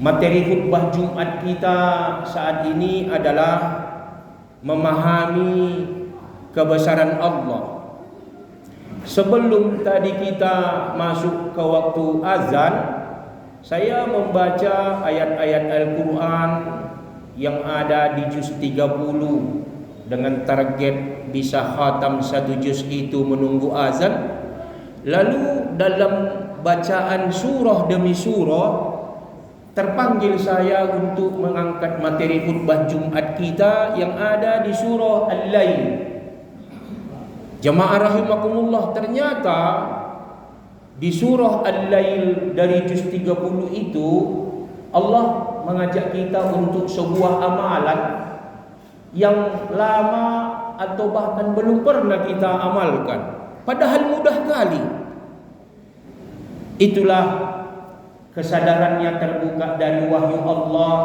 Materi khutbah Jumat kita saat ini adalah memahami kebesaran Allah. Sebelum tadi kita masuk ke waktu azan, saya membaca ayat-ayat Al-Quran yang ada di juz 30 dengan target bisa khatam satu juz itu menunggu azan. Lalu dalam bacaan surah demi surah terpanggil saya untuk mengangkat materi khutbah Jumat kita yang ada di surah Al-Lail. Jamaah rahimakumullah, ternyata di surah Al-Lail dari juz 30 itu Allah mengajak kita untuk sebuah amalan yang lama atau bahkan belum pernah kita amalkan, padahal mudah kali. Itulah kesadarannya terbuka dari wahyu Allah,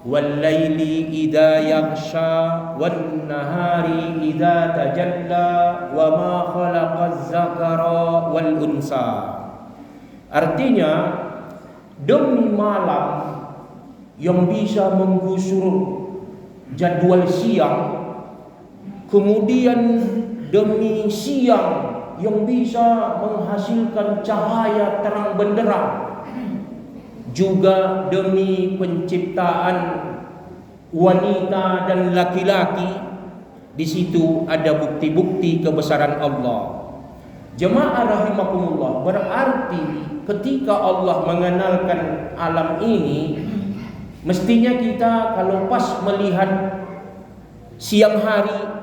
wal laili idza yaghsha wan nahari idza tajalla wa ma khalaqaz zakara wal unsa. Artinya, demi malam yang bisa menggusur jadwal siang, kemudian demi siang yang bisa menghasilkan cahaya terang benderang, juga demi penciptaan wanita dan laki-laki. Di situ ada bukti-bukti kebesaran Allah. Jemaah rahimakumullah, berarti ketika Allah mengenalkan alam ini, mestinya kita kalau pas melihat siang hari,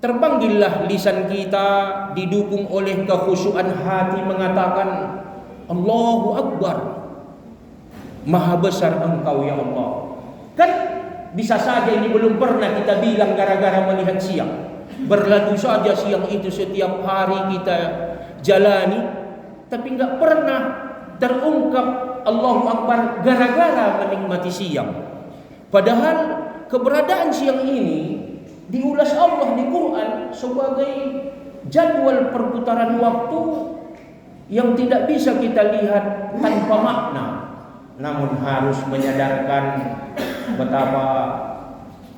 terpanggillah lisan kita didukung oleh kekhusyuan hati mengatakan, Allahu Akbar, Maha besar Engkau ya Allah. Kan bisa saja ini belum pernah kita bilang gara-gara melihat siang. Berlalu saja siang itu setiap hari kita jalani, tapi enggak pernah terungkap Allahu Akbar gara-gara menikmati siang. Padahal keberadaan siang ini diulas Allah di Quran sebagai jadwal perputaran waktu yang tidak bisa kita lihat tanpa makna. Namun harus menyadarkan betapa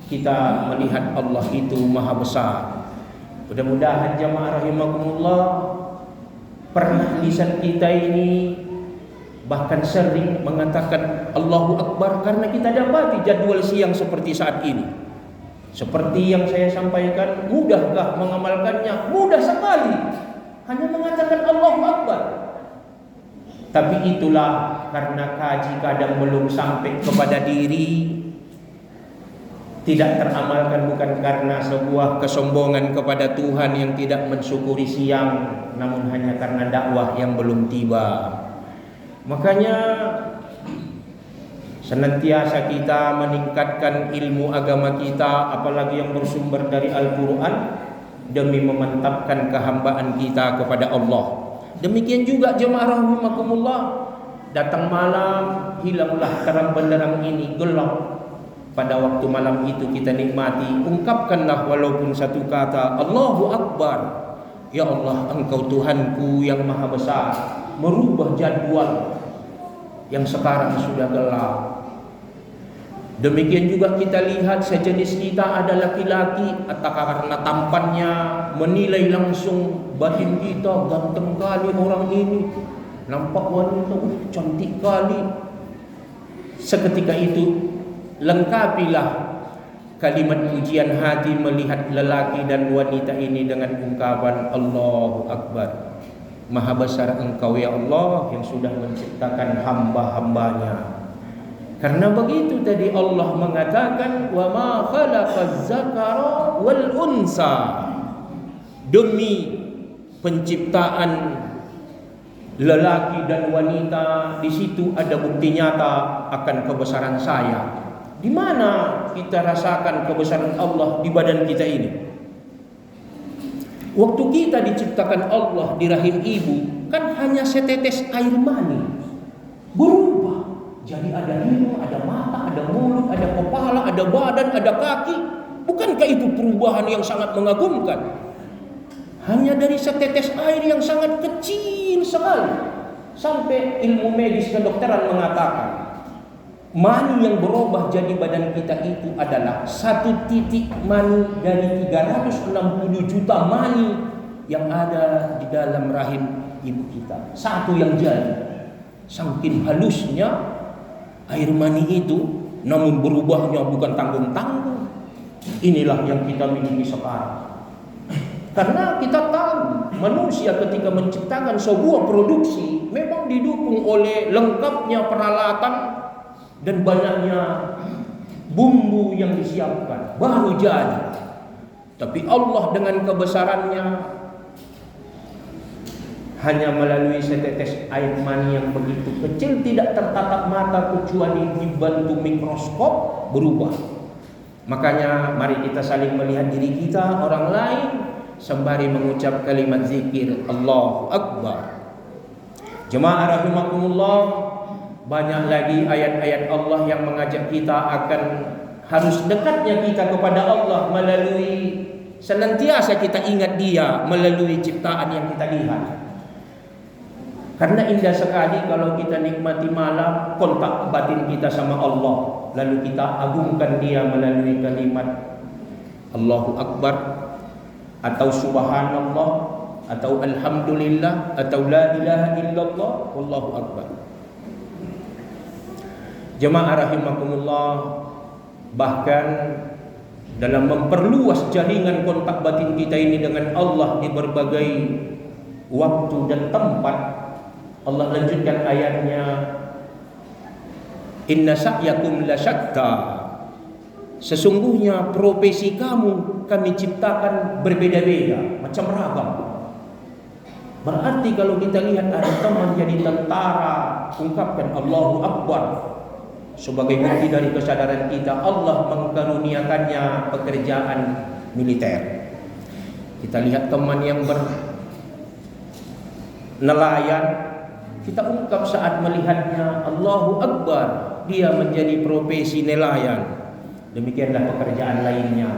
kita melihat Allah itu maha besar. Mudah-mudahan jamaah rahimakumullah, pernah lisan kita ini bahkan sering mengatakan Allahu Akbar karena kita dapati jadwal siang seperti saat ini. Seperti yang saya sampaikan, mudahkah mengamalkannya? Mudah sekali. Hanya mengatakan Allahu Akbar. Tapi itulah karena kaji kadang belum sampai kepada diri, tidak teramalkan bukan karena sebuah kesombongan kepada Tuhan yang tidak mensyukuri siang, namun hanya karena dakwah yang belum tiba. Makanya senantiasa kita meningkatkan ilmu agama kita, apalagi yang bersumber dari Al-Quran, demi memantapkan kehambaan kita kepada Allah. Demikian juga jemaah rahimakumullah, datang malam, hilanglah terang benderang ini, gelap. Pada waktu malam itu kita nikmati, ungkapkanlah walaupun satu kata, Allahu Akbar. Ya Allah, Engkau Tuhanku yang maha besar, merubah jadwal yang sekarang sudah gelap. Demikian juga kita lihat sejenis kita ada laki-laki, apakah karena tampannya menilai langsung batin kita, ganteng kali orang ini, nampak wanita, cantik kali. Seketika itu lengkapilah kalimat pujian hati melihat lelaki dan wanita ini dengan ungkapan Allahu Akbar. Maha besar Engkau ya Allah yang sudah menciptakan hamba-hambanya. Karena begitu tadi Allah mengatakan wa ma khalaqaz zakara wal unsa, demi penciptaan lelaki dan wanita, di situ ada bukti nyata akan kebesaran saya. Di mana kita rasakan kebesaran Allah di badan kita ini? Waktu kita diciptakan Allah di rahim ibu, kan hanya setetes air mani, berubah jadi ada hidung, ada mata, ada mulut, ada kepala, ada badan, ada kaki. Bukankah itu perubahan yang sangat mengagumkan? Hanya dari setetes air yang sangat kecil sekali, sampai ilmu medis kedokteran mengatakan Mani yang berubah jadi badan kita itu adalah satu titik mani dari 360 juta mani yang ada di dalam rahim ibu kita. Satu yang jadi. Saking halusnya air mani itu, namun berubahnya bukan tanggung-tanggung. Inilah yang kita miliki sekarang. Karena kita tahu manusia ketika menciptakan sebuah produksi memang didukung oleh lengkapnya peralatan dan banyaknya bumbu yang disiapkan baru jadi. Tapi Allah dengan kebesarannya hanya melalui setetes air mani yang begitu kecil tidak tertatap mata kecuali dibantu mikroskop berubah. Makanya mari kita saling melihat diri kita, orang lain, sembari mengucap kalimat zikir Allahu Akbar. Jemaah rahimakumullah, banyak lagi ayat-ayat Allah yang mengajak kita akan harus dekatnya kita kepada Allah melalui senantiasa kita ingat Dia melalui ciptaan yang kita lihat. Karena indah sekali kalau kita nikmati malam kontak batin kita sama Allah, lalu kita agungkan Dia melalui kalimat Allahu Akbar atau Subhanallah atau Alhamdulillah atau La ilaha illallah wallahu akbar. Jemaah rahimakumullah, bahkan dalam memperluas jaringan kontak batin kita ini dengan Allah di berbagai waktu dan tempat, Allah lanjutkan ayatnya, Inna sa'yakum lasyatta. Sesungguhnya profesi kamu kami ciptakan berbeda-beda, macam ragam. Berarti kalau kita lihat ada teman jadi tentara, ungkapkan Allahu Akbar. Sebagai bukti dari kesadaran kita, Allah mengkaruniakannya pekerjaan militer. Kita lihat teman yang nelayan, kita ungkap saat melihatnya Allahu Akbar, dia menjadi profesi nelayan. Demikianlah pekerjaan lainnya.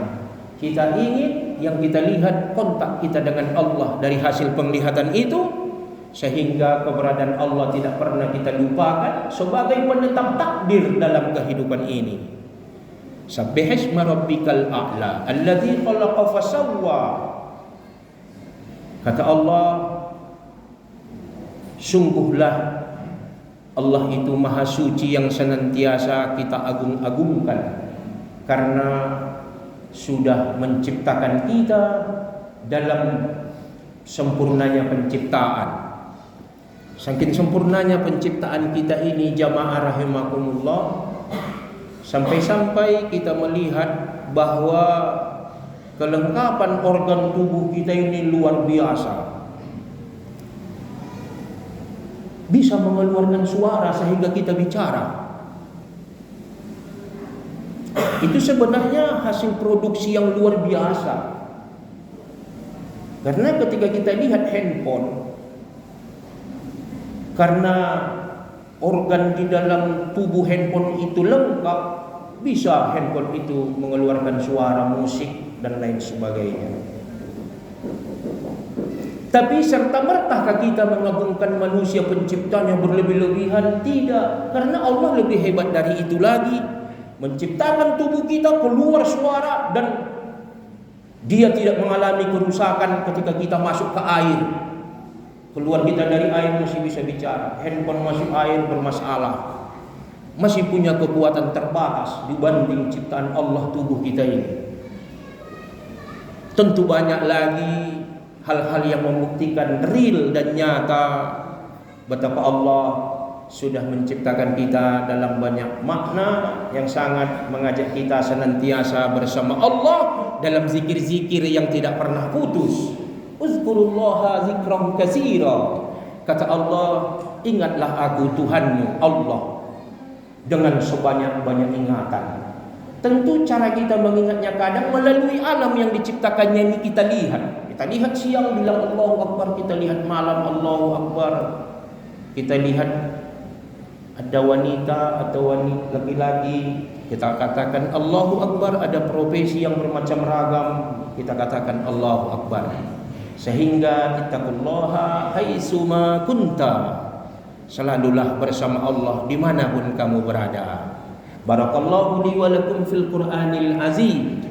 Kita ingin yang kita lihat kontak kita dengan Allah dari hasil penglihatan itu, sehingga keberadaan Allah tidak pernah kita lupakan sebagai penetap takdir dalam kehidupan ini. Sabbihisma rabbikal a'la alladzi khalaqa fasawwa. Kata Allah, sungguhlah Allah itu maha suci yang senantiasa kita agung-agungkan, karena sudah menciptakan kita dalam sempurnanya penciptaan. Saking sempurnanya penciptaan kita ini, jamaah rahimakumullah, sampai-sampai kita melihat bahwa kelengkapan organ tubuh kita ini luar biasa. Bisa mengeluarkan suara sehingga kita bicara. Itu sebenarnya hasil produksi yang luar biasa. Karena ketika kita lihat handphone, karena organ di dalam tubuh handphone itu lengkap, bisa handphone itu mengeluarkan suara, musik dan lain sebagainya. Tapi serta-merta kita mengagungkan manusia penciptanya berlebih-lebihan? Tidak, karena Allah lebih hebat dari itu lagi. Menciptakan tubuh kita keluar suara dan Dia tidak mengalami kerusakan ketika kita masuk ke air. Keluar kita dari air masih bisa bicara. Handphone masuk air bermasalah. Masih punya kekuatan terbatas dibanding ciptaan Allah tubuh kita ini. Tentu banyak lagi hal-hal yang membuktikan real dan nyata betapa Allah sudah menciptakan kita dalam banyak makna yang sangat mengajak kita senantiasa bersama Allah dalam zikir-zikir yang tidak pernah putus. Uzkurullaha zikran katsira. Kata Allah, ingatlah aku Tuhanmu Allah dengan sebanyak-banyak ingatan. Tentu cara kita mengingatnya kadang melalui alam yang diciptakannya ini kita lihat. Kita lihat siang bilang Allahu Akbar, kita lihat malam Allahu Akbar. Kita lihat ada wanita atau wanita laki-laki, kita katakan Allahu Akbar. Ada profesi yang bermacam ragam, kita katakan Allahu Akbar. Sehingga ittaqullaha haitsuma kunta, selalulah bersama Allah dimanapun kamu berada. Barakallahu li wa lakum fil Qur'anil azim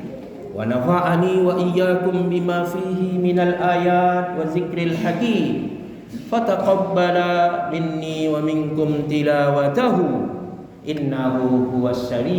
wa nafa'ani wa iyyakum bima fihi minal ayat wa zikril hakim. Fataqabbala minni wa minkum tilawatahu innahu huwas sami'ul